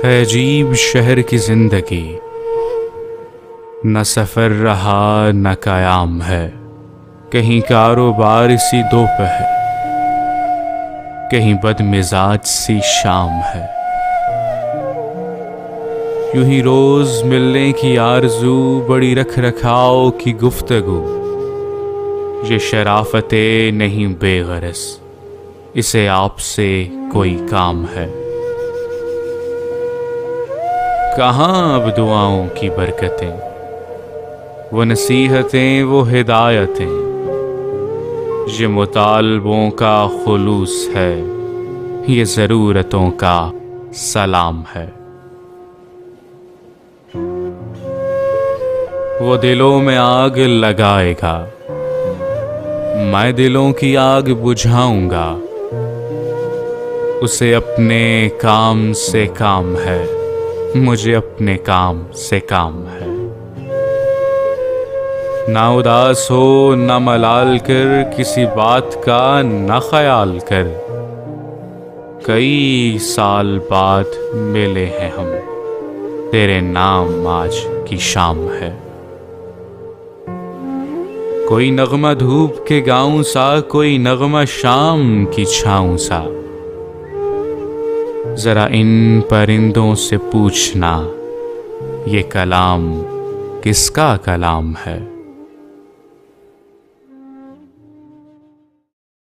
है अजीब शहर की जिंदगी, न सफ़र रहा न क़याम है। कहीं कारोबार सी दोपहर, कहीं बदमिजाज सी शाम है। यूं ही रोज़ मिलने की आरज़ू, बड़ी रख रखाव की गुफ्तगू। ये शराफतें नहीं बेगरस, इसे आपसे कोई काम है। कहाँ अब दुआओं की बरकतें, वो नसीहतें वो हिदायतें। ये मुतालबों का खुलूस है, ये ज़रूरतों का सलाम है। वो दिलों में आग लगाएगा, मैं दिलों की आग बुझाऊंगा। उसे अपने काम से काम है, मुझे अपने काम से काम है। ना उदास हो ना मलाल कर, किसी बात का ना ख्याल कर। कई साल बाद मिले हैं हम, तेरे नाम आज की शाम है। कोई नगमा धूप के गाँव सा, कोई नगमा शाम की छाँव सा। जरा इन परिंदों से पूछना, ये कलाम किसका कलाम है।